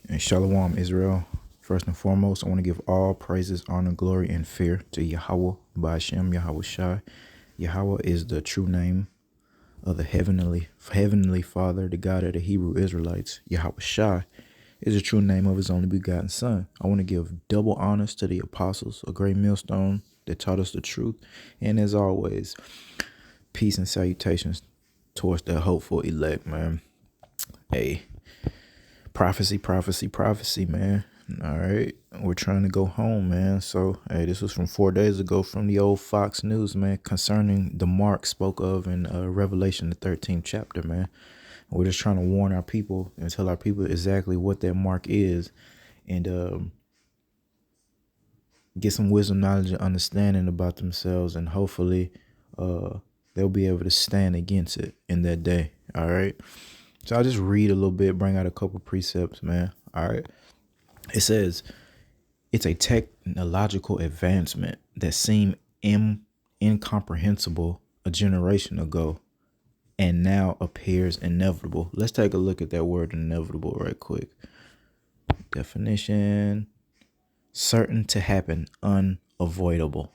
And Shalom, Israel. First and foremost, I want to give all praises, honor, glory, and fear to Yahweh, Ba'ashem, Yahweh Shai. Yahweh is the true name of the heavenly Father, the God of the Hebrew Israelites. Yahweh Shai is the true name of his only begotten Son. I want to give double honors to the apostles, a great millstone that taught us the truth. And as always, peace and salutations towards the hopeful elect, man. Hey, prophecy, man. All right, we're trying to go home, man. So, hey, this was from 4 days ago from the old Fox News, man, concerning the mark spoke of in Revelation, the 13th chapter, man. We're just trying to warn our people and tell our people exactly what that mark is, and get some wisdom, knowledge, and understanding about themselves, and hopefully, they'll be able to stand against it in that day. All right. So I'll just read a little bit, bring out a couple precepts, man. All right. It says, it's a technological advancement that seemed incomprehensible a generation ago and now appears inevitable. Let's take a look at that word inevitable right quick. Definition: certain to happen, unavoidable.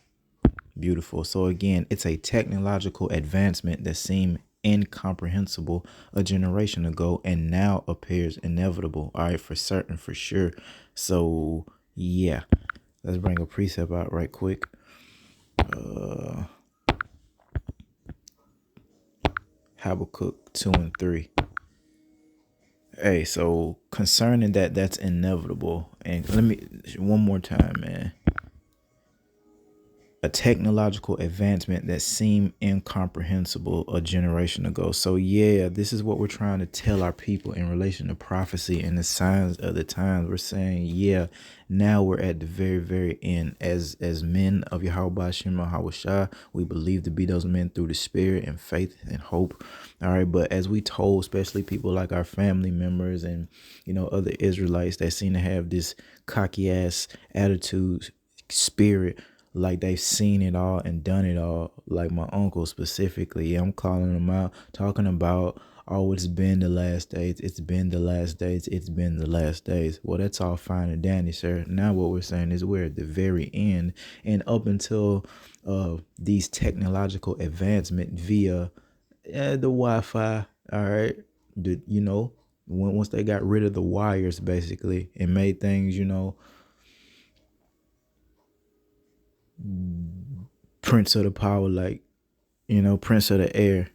Beautiful. So again, it's a technological advancement that seemed incomprehensible a generation ago and now appears inevitable. All right, for certain, for sure. So yeah, let's bring a precept out right quick. Habakkuk 2 and 3. Hey, so concerning that's inevitable, and let me one more time, man. A technological advancement that seemed incomprehensible a generation ago. So yeah, this is what we're trying to tell our people in relation to prophecy and the signs of the times. We're saying, yeah, now we're at the very, very end. As men of Yahweh Shem Yahweh Shai, we believe to be those men through the spirit and faith and hope. All right, but as we told, especially people like our family members and other Israelites that seem to have this cocky ass attitude, spirit, like they've seen it all and done it all, like my uncle specifically. I'm calling them out, talking about, oh, it's been the last days, it's been the last days, it's been the last days. Well, that's all fine and dandy, sir. Now what we're saying is we're at the very end, and up until these technological advancement via the Wi-Fi, all right, once they got rid of the wires basically and made things, prince of the power, like, prince of the air,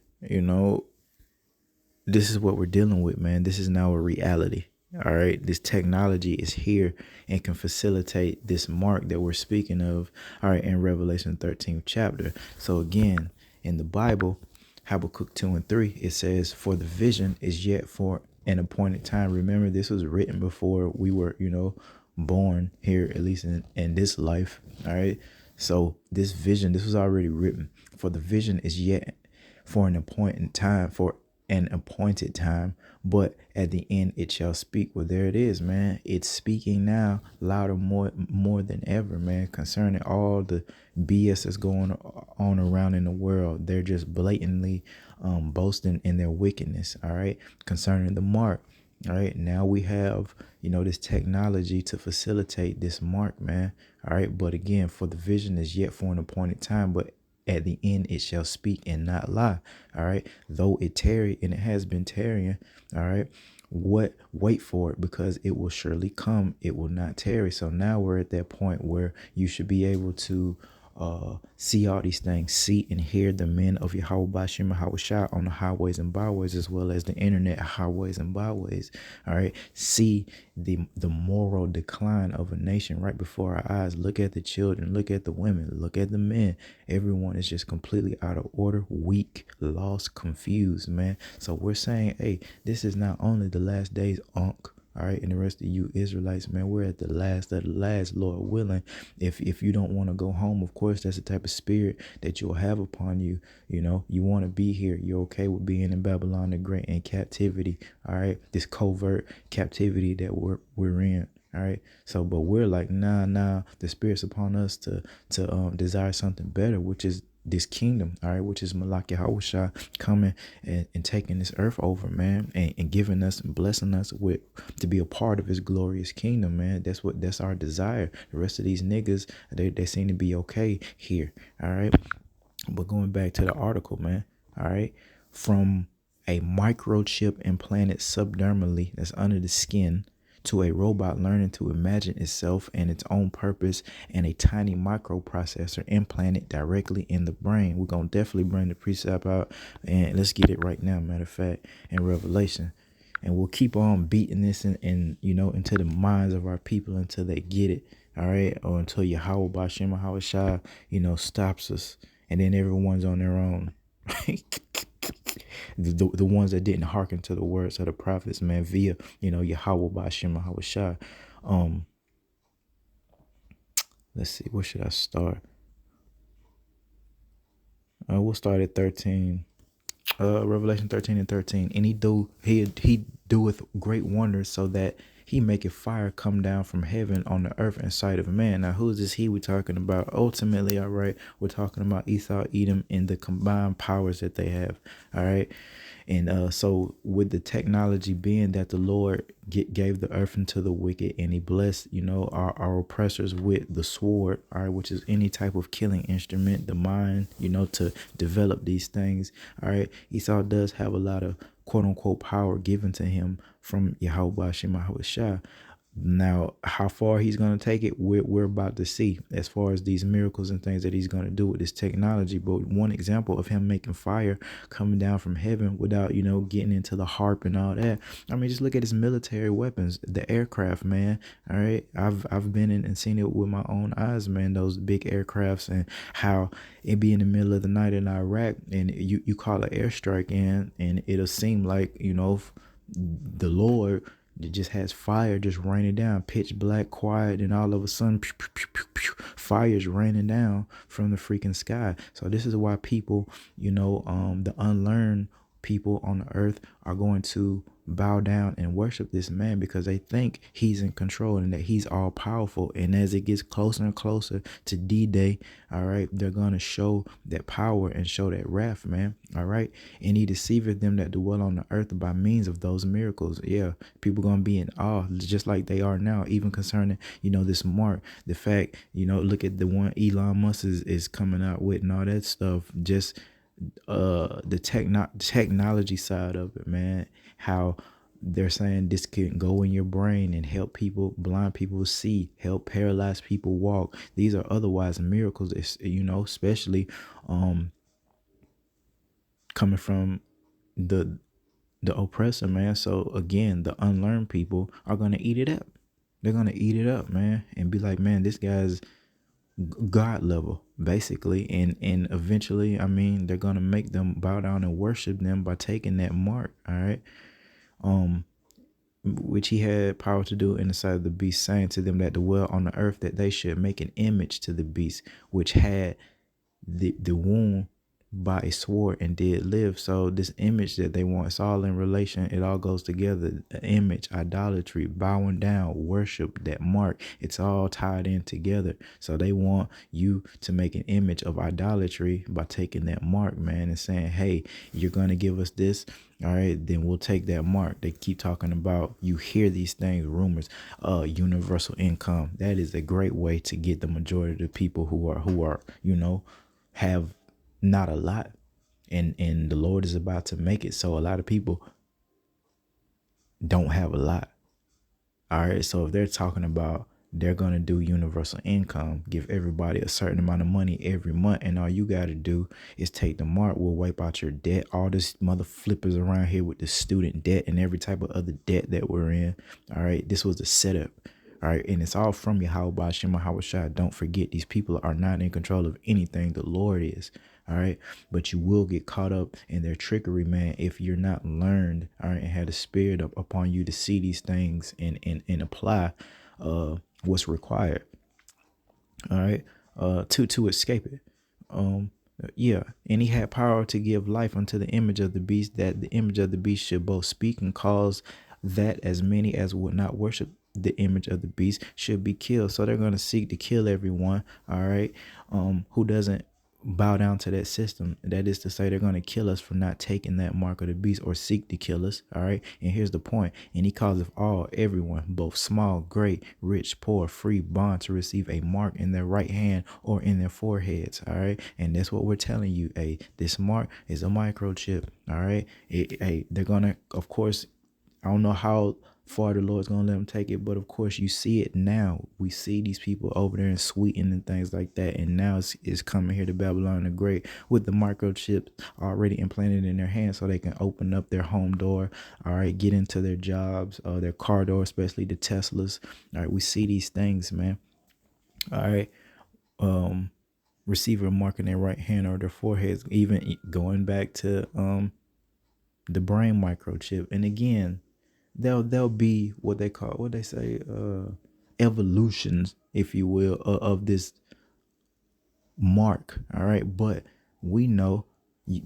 this is what we're dealing with, man. This is now a reality. All right. This technology is here and can facilitate this mark that we're speaking of. All right. In Revelation 13th chapter. So again, in the Bible, Habakkuk 2 and 3, it says, for the vision is yet for an appointed time. Remember, this was written before we were, born here, at least in this life. All right. So this vision, this was already written. For the vision is yet for an appointed time, but at the end it shall speak. Well, there it is, man. It's speaking now louder, more than ever, man, concerning all the BS that's going on around in the world. They're just blatantly boasting in their wickedness. All right, concerning the mark. All right, now we have, this technology to facilitate this mark, man. All right, but again, for the vision is yet for an appointed time, but at the end it shall speak and not lie. All right, though it tarry, and it has been tarrying. All right, wait for it, because it will surely come. It will not tarry. So now we're at that point where you should be able to see all these things, see and hear the men of Yahweh Bashim Yahweh Shai on the highways and byways, as well as the internet highways and byways. All right, see the moral decline of a nation right before our eyes. Look at the children, look at the women, look at the men. Everyone is just completely out of order, weak, lost, confused, man. So we're saying, hey, this is not only the last days, Unc. All right, and the rest of you Israelites, man, we're at the last of the last, Lord willing. If you don't want to go home, of course, that's the type of spirit that you'll have upon you. You want to be here. You're okay with being in Babylon the Great, in captivity. All right, this covert captivity that we're in. All right. So, but we're like, nah, the spirit's upon us to desire something better, which is this kingdom, all right, which is Malak Yahweh coming and taking this earth over, man, and giving us and blessing us with to be a part of his glorious kingdom, man. That's our desire. The rest of these niggas, they seem to be okay here, all right. But going back to the article, man, all right, from a microchip implanted subdermally that's under the skin to a robot learning to imagine itself and its own purpose and a tiny microprocessor implanted directly in the brain. We're going to definitely bring the precept out and let's get it right now, matter of fact, in Revelation. And we'll keep on beating this into the minds of our people until they get it, all right, or until Yahweh Bashem Yahweh Shai, stops us, and then everyone's on their own. the ones that didn't hearken to the words of the prophets, man, via Yahweh Bashem Yahweh Shai. Let's see, where should I start? We'll start at 13. Revelation 13:13. And he doeth great wonders, so that he maketh fire come down from heaven on the earth in sight of man. Now, who is this he we're talking about? Ultimately, all right, we're talking about Esau, Edom, and the combined powers that they have. All right. And so with the technology being that the Lord gave the earth into the wicked, and he blessed, our oppressors with the sword, all right, which is any type of killing instrument, the mind, to develop these things. All right. Esau does have a lot of quote unquote power given to him from Yahweh Shema Shah. Now, how far he's going to take it, we're about to see as far as these miracles and things that he's going to do with this technology. But one example of him making fire coming down from heaven without, getting into the harp and all that. I mean, just look at his military weapons, the aircraft, man. All right. I've been in and seen it with my own eyes, man, those big aircrafts, and how it be in the middle of the night in Iraq and you call an airstrike in, and it'll seem like, the Lord, it just has fire just raining down, pitch black, quiet, and all of a sudden, pew, pew, pew, pew, pew, fire's raining down from the freaking sky. So this is why people, the unlearned people on the earth are going to bow down and worship this man, because they think he's in control and that he's all powerful. And as it gets closer and closer to D-Day, all right, they're going to show that power and show that wrath, man. All right. And he deceiveth them that dwell on the earth by means of those miracles. Yeah. People going to be in awe, just like they are now, even concerning, this mark, the fact, look at the one Elon Musk is coming out with and all that stuff. Just the technology side of it, man, how they're saying this can go in your brain and help people, blind people see, help paralyzed people walk. These are otherwise miracles, especially coming from the oppressor, man. So again, the unlearned people are going to eat it up. They're going to eat it up, man, and be like, man, this guy's God level, basically. And eventually, I mean, they're gonna make them bow down and worship them by taking that mark, all right, which he had power to do in the sight of the beast, saying to them that dwell on the earth that they should make an image to the beast, which had the wound by a sword and did live. So this image that they want, it's all in relation. It all goes together. Image, idolatry, bowing down, worship, that mark, it's all tied in together. So they want you to make an image of idolatry by taking that mark, man, and saying, hey, you're going to give us this, all right, then we'll take that mark. They keep talking about, you hear these things, rumors, universal income. That is a great way to get the majority of the people who are have not a lot, and the Lord is about to make it so a lot of people don't have a lot. All right, so if they're talking about they're gonna do universal income, give everybody a certain amount of money every month, and all you gotta do is take the mark, we'll wipe out your debt. All this mother flippers around here with the student debt and every type of other debt that we're in. All right, this was the setup. All right, and it's all from Yahweh Shema Hawashai. Don't forget, these people are not in control of anything. The Lord is. All right, but you will get caught up in their trickery, man, if you're not learned, all right, and had the spirit upon you to see these things and apply what's required, all right, to escape it. Yeah, and he had power to give life unto the image of the beast, that the image of the beast should both speak and cause that as many as would not worship the image of the beast should be killed. So they're going to seek to kill everyone, all right, who doesn't bow down to that system. That is to say, they're going to kill us for not taking that mark of the beast, or seek to kill us. All right. And here's the point. And he causeth all, everyone, both small, great, rich, poor, free, bond, to receive a mark in their right hand or in their foreheads. All right. And that's what we're telling you. Hey, this mark is a microchip. All right. Hey, they're going to, of course, I don't know how far the Lord's gonna let them take it, but of course you see it now. We see these people over there in Sweden and things like that, and now it's coming here to Babylon the Great with the microchips already implanted in their hands, so they can open up their home door. All right, get into their jobs, their car door, especially the Teslas. All right, we see these things, man. All right, receive a mark in their right hand or their foreheads, even going back to the brain microchip. And again, they'll be what they call, what they say, evolutions, if you will, of this mark. All right, but we know,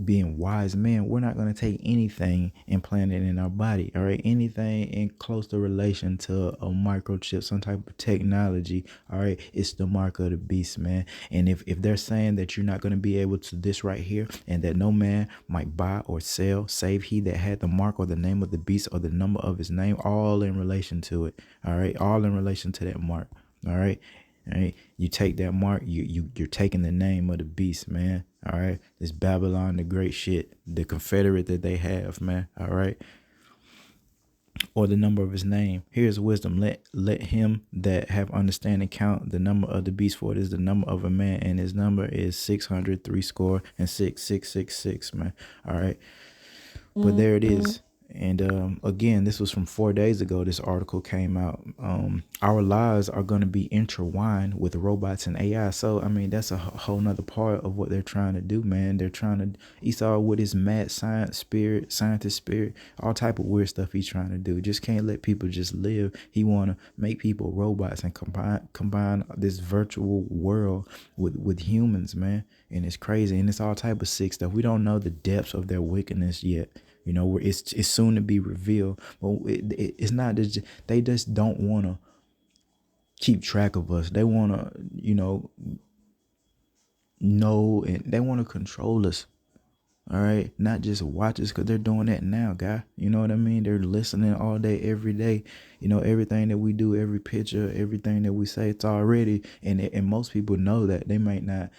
being wise men, we're not going to take anything and plant it in our body. All right, anything in close to relation to a microchip, some type of technology. All right, it's the mark of the beast, man. And if they're saying that you're not going to be able to this right here, and that no man might buy or sell save he that had the mark or the name of the beast or the number of his name, all in relation to it. All right, all in relation to that mark. All right. All right, you take that mark, you're taking the name of the beast, man. All right, this Babylon the Great shit, the Confederate that they have, man. All right, or the number of his name. Here's wisdom. Let him that have understanding count the number of the beast, for it is the number of a man, and his number is 603 score and 6666, man. All right, but there it is. And again, this was from 4 days ago. This article came out. Our lives are going to be intertwined with robots and AI. So, I mean, that's a whole nother part of what they're trying to do, man. They're trying to, Esau with his mad scientist spirit, all type of weird stuff he's trying to do. Just can't let people just live. He want to make people robots and combine this virtual world with humans, man. And it's crazy. And it's all type of sick stuff. We don't know the depths of their wickedness yet. You know, it's soon to be revealed. But it's not just, they just don't want to keep track of us. They want to, know, and they want to control us. All right, not just watch us, because they're doing that now, guy. You know what I mean? They're listening all day, every day. You know, everything that we do, every picture, everything that we say, it's already. And most people know that. They might not,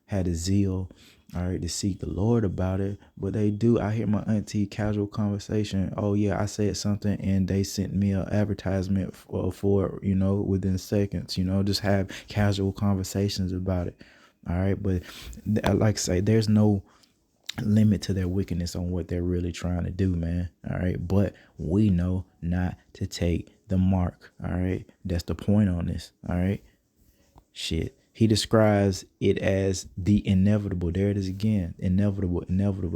have the zeal, all right, to seek the Lord about it, but they do. I hear my auntie casual conversation. Oh yeah, I said something and they sent me an advertisement for within seconds. Just have casual conversations about it. All right, but like I say, there's no limit to their wickedness on what they're really trying to do, man. All right, but we know not to take the mark. All right, that's the point on this. All right, shit. He describes it as the inevitable. There it is again. Inevitable.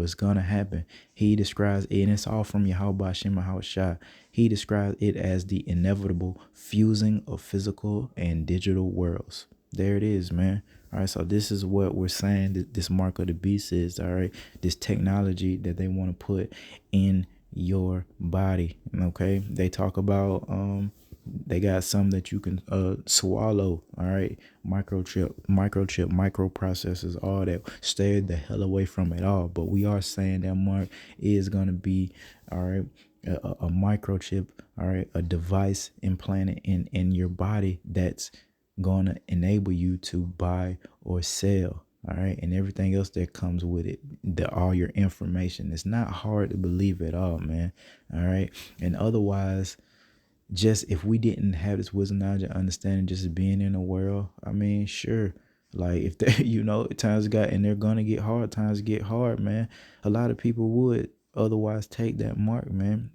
It's gonna happen. He describes it, and it's all from Yahweh Shem Shah. He describes it as the inevitable fusing of physical and digital worlds. There it is, man. All right, so this is what we're saying that this mark of the beast is. All right, this technology that they want to put in your body. Okay, they talk about they got some that you can swallow. All right, microchip, microprocessors, all that. Stay the hell away from it all. But we are saying that mark is gonna be, all right, a microchip, all right, a device implanted in your body that's gonna enable you to buy or sell. All right, and everything else that comes with it, all your information. It's not hard to believe at all, man. All right, and otherwise, just if we didn't have this wisdom, knowledge, and understanding, just being in the world, I mean, sure, like if they, times got, and they're gonna get hard, times get hard, man. A lot of people would otherwise take that mark, man.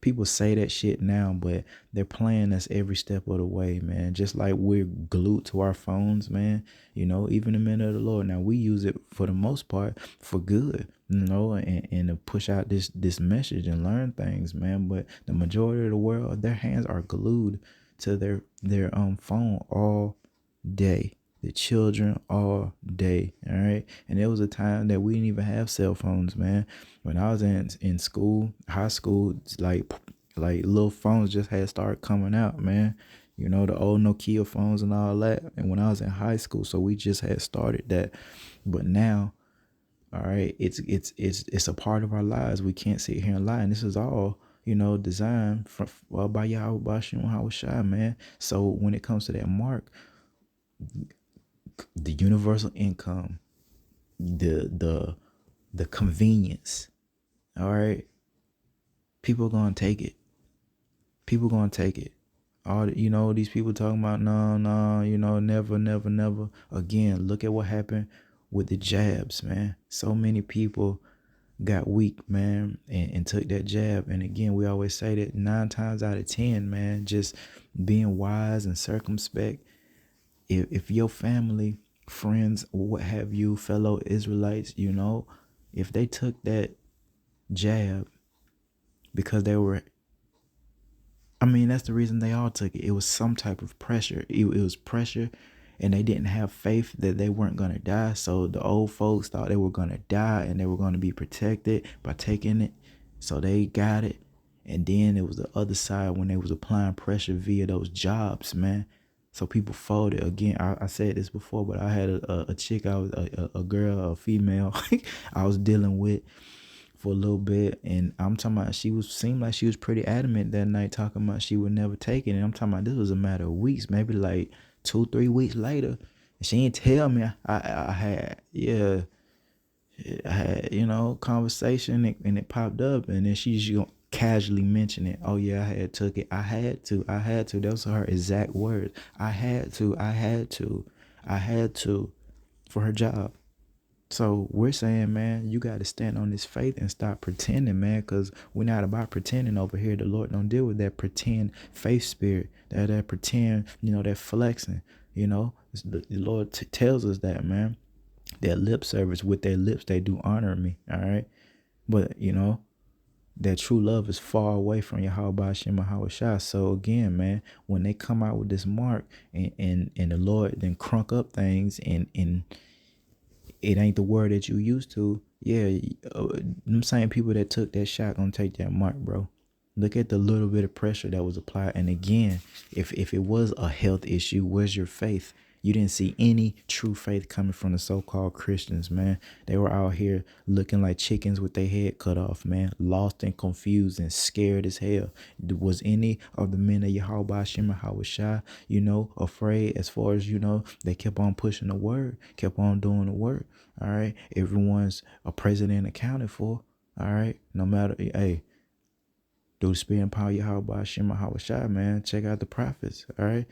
People say that shit now, but they're playing us every step of the way, man. Just like we're glued to our phones, man. Even the men of the Lord. Now we use it for the most part for good, and to push out this message and learn things, man. But the majority of the world, their hands are glued to their phone all day. The children all day. All right. And there was a time that we didn't even have cell phones, man. When I was in school, high school, like little phones just had started coming out, man. You know, the old Nokia phones and all that. And when I was in high school, so we just had started that. But now, all right, it's a part of our lives. We can't sit here and lie. And this is all, designed from by Yahweh Bashim Hawashai, man. So when it comes to that mark, the universal income, the convenience, all right, people gonna take it. People gonna take it. All these people talking about no, no, never, never, never. Again, look at what happened with the jabs, man. So many people got weak, man, and took that jab. And again, we always say that 9 times out of 10, man, just being wise and circumspect. If your family, friends, what have you, fellow Israelites, if they took that jab because they were, that's the reason they all took it. It was some type of pressure. It was pressure, and they didn't have faith that they weren't going to die. So the old folks thought they were going to die and they were going to be protected by taking it. So they got it. And then it was the other side when they was applying pressure via those jobs, man. So people folded. Again, I said this before, but I had a chick, I was a girl, a female I was dealing with for a little bit, and I'm talking about seemed like she was pretty adamant that night, talking about she would never take it. And I'm talking about this was a matter of weeks, maybe like 2-3 weeks later, and she didn't tell me. I had conversation, and it popped up, and then she just gonna casually mention it. Oh yeah, I had took it. I had to. Those are her exact words. I had to for her job. So we're saying, man, you got to stand on this faith and stop pretending, man, because we're not about pretending over here. The Lord don't deal with that pretend faith spirit, that pretend, that flexing. The Lord tells us that, man. That lip service, with their lips they do honor me, all right? But, that true love is far away from Yahweh Shem Shai. So again, man, when they come out with this mark and the Lord then crunk up things and it ain't the word that you used to, yeah, them same people that took that shot gonna take that mark, bro. Look at the little bit of pressure that was applied. And again, if it was a health issue, where's your faith? You didn't see any true faith coming from the so-called Christians, man. They were out here looking like chickens with their head cut off, man. Lost and confused and scared as hell. Was any of the men of Yahweh Shem Shai, afraid, as far as, they kept on pushing the word, kept on doing the work, all right? Everyone's a president accounted for, all right? No matter, hey, through the spirit and power of Yahweh Shem Shai, man, check out the prophets, all right?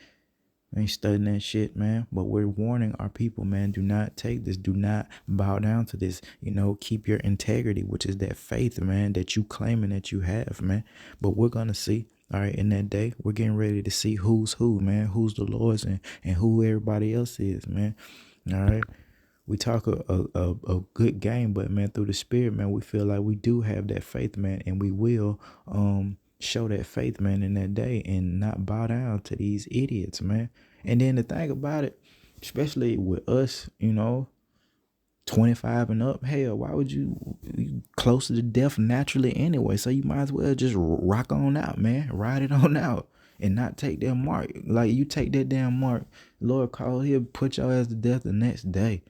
I ain't studying that shit, man. But we're warning our people, man. Do not take this. Do not bow down to this. Keep your integrity, which is that faith, man, that you claiming that you have, man. But we're going to see, all right, in that day, we're getting ready to see who's who, man. Who's the Lord's and who everybody else is, man. All right. We talk a good game, but, man, through the spirit, man, we feel like we do have that faith, man, and we will show that faith, man, in that day and not bow down to these idiots, man. And then the thing about it, especially with us, 25 and up, hell, why would you closer to death naturally anyway? So you might as well just rock on out, man. Ride it on out and not take that mark. Like, you take that damn mark, Lord call, he'll put your ass to death the next day.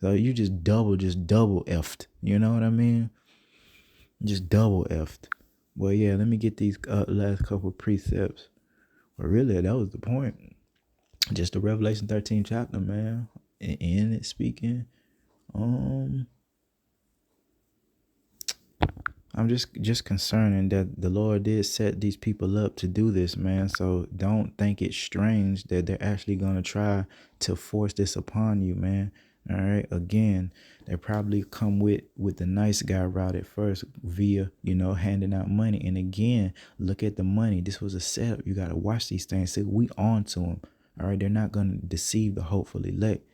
So you just double effed. You know what I mean? Just double effed. Well, yeah, let me get these last couple precepts. But really, that was the point. Just the Revelation 13 chapter, man. And in it speaking, I'm just concerning that the Lord did set these people up to do this, man. So don't think it's strange that they're actually going to try to force this upon you, man. All right. Again, they probably come with the nice guy route at first via, handing out money. And again, look at the money. This was a setup. You got to watch these things. See, we on to them. All right. They're not going to deceive the hopeful elect.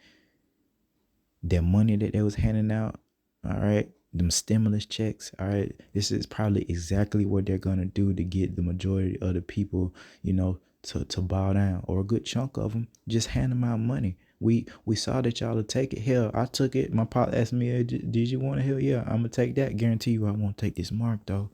Their money that they was handing out, all right, them stimulus checks, all right, this is probably exactly what they're going to do to get the majority of the people, to bow down, or a good chunk of them. Just hand them out money. We saw that y'all would take it. Hell, I took it. My pop asked me, hey, did you want it? Hell yeah, I'm going to take that. Guarantee you I won't take this mark, though.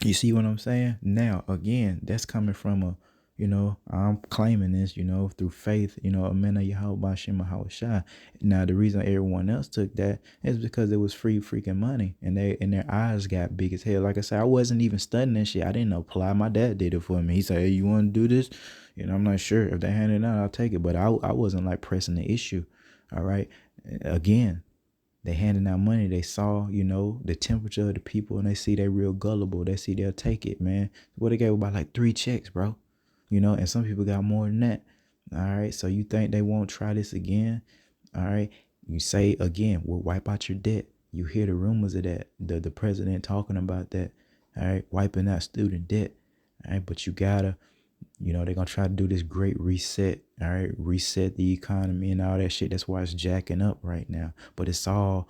You see what I'm saying? Now, again, that's coming from I'm claiming this, through faith, Amena Yahweh Shema Hawashai. Now, the reason everyone else took that is because it was free freaking money, and their eyes got big as hell. Like I said, I wasn't even studying that shit. I didn't apply. My dad did it for me. He said, "Hey, you want to do this?" I'm not sure if they hand it out, I'll take it. But I wasn't like pressing the issue. All right. Again, they handing out money. They saw, the temperature of the people, and they see they real gullible. They see they'll take it, man. What they gave about like 3 checks, bro. And some people got more than that. All right. So you think they won't try this again? All right. You say again, we'll wipe out your debt. You hear the rumors of that. The president talking about that. All right. Wiping out student debt. All right. But you gotta, they're gonna try to do this great reset. All right. Reset the economy and all that shit. That's why it's jacking up right now. But it's all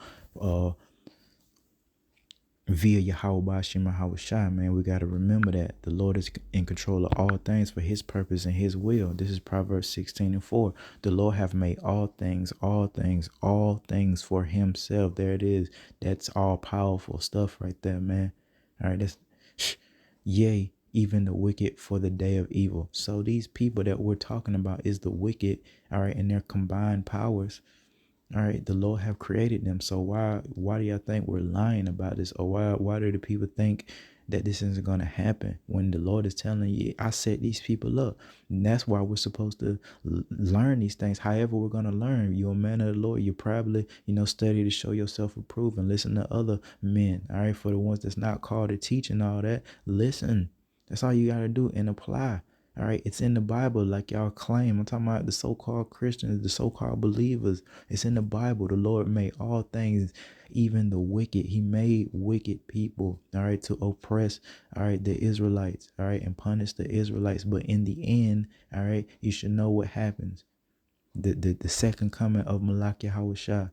via Yahweh Shema Hawashai, man. We got to remember that the Lord is in control of all things for his purpose and his will. This is Proverbs 16:4. The Lord have made all things for himself. There it is. That's all powerful stuff right there, man. All right. That's yea, even the wicked for the day of evil. So these people that we're talking about is the wicked, all right, and their combined powers. All right, the Lord have created them. So why do y'all think we're lying about this? Or why do the people think that this isn't gonna happen when the Lord is telling you, I set these people up? And that's why we're supposed to learn these things. However, we're gonna learn. You're a man of the Lord. You probably, study to show yourself approved and listen to other men. All right, for the ones that's not called to teach and all that, listen. That's all you gotta do and apply. All right, it's in the Bible, like y'all claim. I'm talking about the so-called Christians, the so-called believers. It's in the Bible. The Lord made all things, even the wicked. He made wicked people, all right, to oppress, all right, the Israelites, all right, and punish the Israelites. But in the end, all right, you should know what happens. The second coming of Malak Yahweh. All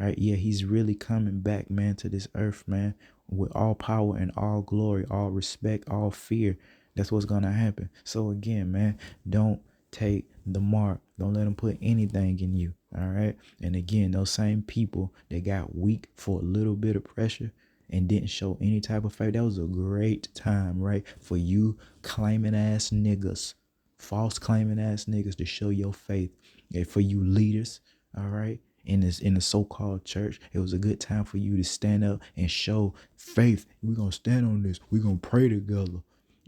right, yeah, he's really coming back, man, to this earth, man, with all power and all glory, all respect, all fear. That's what's gonna happen. So again, man, don't take the mark. Don't let them put anything in you. All right. And again, those same people that got weak for a little bit of pressure and didn't show any type of faith. That was a great time, right? For you claiming ass niggas, false claiming ass niggas to show your faith. And for you leaders, all right, in the so-called church, it was a good time for you to stand up and show faith. We're gonna stand on this. We're gonna pray together.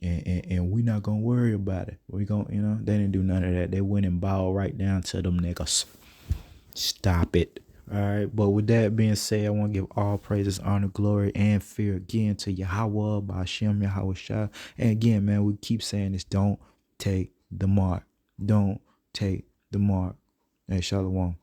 And we not gonna worry about it. We gonna, they didn't do none of that. They went and bowed right down to them niggas. Stop it. All right. But with that being said, I want to give all praises, honor, glory, and fear again to Yahweh, Ba'ashem, Yahweh Shah. And again, man, we keep saying this. Don't take the mark. Don't take the mark. Hey, Shalom.